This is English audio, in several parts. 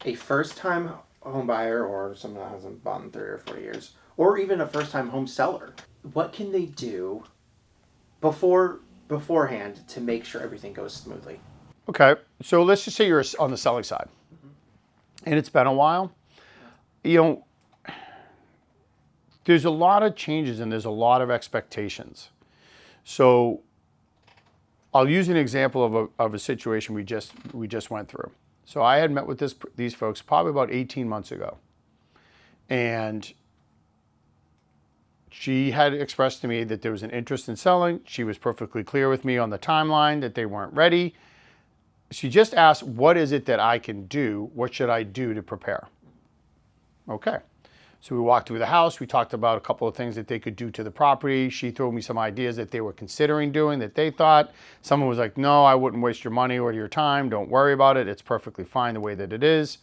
a first-time home buyer or someone that hasn't bought in 30 or 40 years, or even a first-time home seller, what can they do beforehand to make sure everything goes smoothly? Okay, so let's just say you're on the selling side, and it's been a while. You know, there's a lot of changes and there's a lot of expectations. So I'll use an example of a situation we just went through. So I had met with these folks probably about 18 months ago, and she had expressed to me that there was an interest in selling. She was perfectly clear with me on the timeline that they weren't ready. She just asked, what is it that I can do? What should I do to prepare? Okay. So we walked through the house. We talked about a couple of things that they could do to the property. She threw me some ideas that they were considering doing that they thought. Someone was like, no, I wouldn't waste your money or your time. Don't worry about it. It's perfectly fine the way that it is.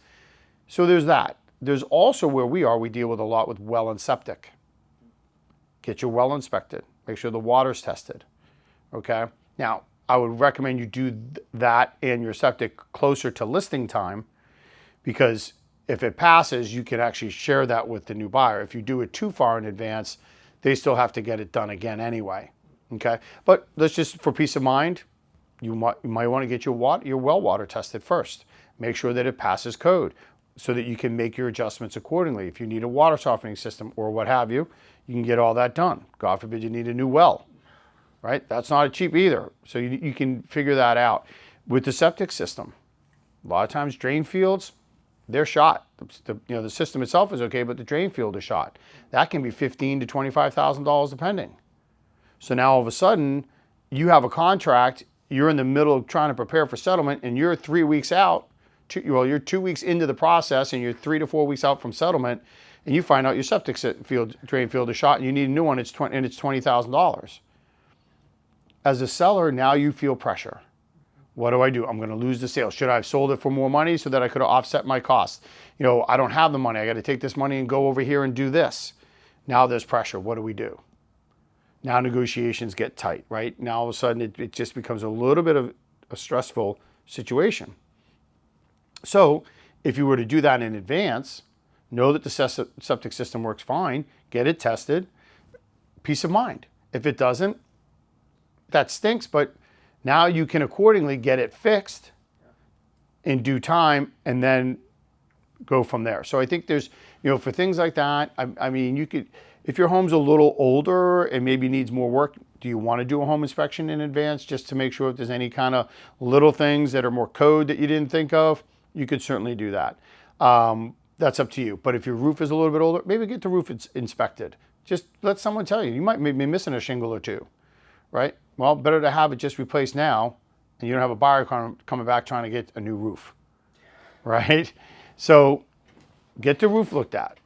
So there's that. There's also where we are, we deal with a lot with well and septic. Get your well inspected. Make sure the water's tested. Okay. Now, I would recommend you do that and your septic closer to listing time, because if it passes, you can actually share that with the new buyer. If you do it too far in advance, they still have to get it done again anyway. Okay. But let's just, for peace of mind, you might want to get your well water tested first. Make sure that it passes code so that you can make your adjustments accordingly. If you need a water softening system or what have you, you can get all that done. God forbid you need a new well, right? That's not cheap either. So you can figure that out. With the septic system, a lot of times drain fields, they're shot. The system itself is okay, but the drain field is shot. That can be $15,000 to $25,000 depending. So now all of a sudden, you have a contract, you're in the middle of trying to prepare for settlement, and you're 3 weeks out. You're 2 weeks into the process, and you're 3 to 4 weeks out from settlement, and you find out your septic drain field is shot, and you need a new one, and it's $20,000. As a seller, now you feel pressure. What do I do? I'm going to lose the sale. Should I have sold it for more money so that I could have offset my costs? I don't have the money. I got to take this money and go over here and do this. Now there's pressure. What do we do? Now negotiations get tight, right? Now all of a sudden it just becomes a little bit of a stressful situation. So if you were to do that in advance, know that the septic system works fine, get it tested, peace of mind. If it doesn't, that stinks, but now you can accordingly get it fixed in due time and then go from there. So I think there's, for things like that, I mean, you could, if your home's a little older and maybe needs more work, do you want to do a home inspection in advance just to make sure if there's any kind of little things that are more code that you didn't think of? You could certainly do that. That's up to you. But if your roof is a little bit older, maybe get the roof inspected. Just let someone tell you. You might be missing a shingle or two, right? Well, better to have it just replaced now, and you don't have a buyer coming back trying to get a new roof, right? So get the roof looked at.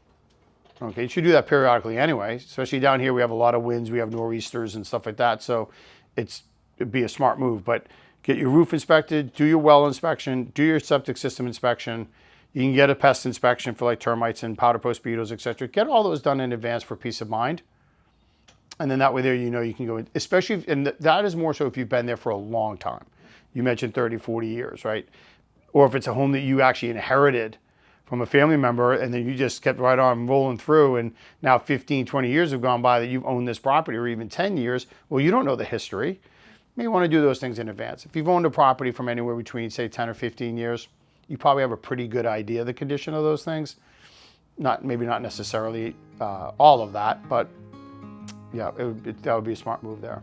Okay, you should do that periodically anyway, especially down here. We have a lot of winds, we have nor'easters and stuff like that, so it'd be a smart move. But get your roof inspected, do your well inspection, do your septic system inspection. You can get a pest inspection for like termites and powder post beetles, etc. Get all those done in advance for peace of mind. And then that way there, you can go in, especially, and that is more so if you've been there for a long time. You mentioned 30, 40 years, right? Or if it's a home that you actually inherited from a family member and then you just kept right on rolling through, and now 15, 20 years have gone by that you've owned this property, or even 10 years. Well, you don't know the history. You may want to do those things in advance. If you've owned a property from anywhere between, say, 10 or 15 years, you probably have a pretty good idea of the condition of those things. Maybe not necessarily all of that, but yeah, that would be a smart move there.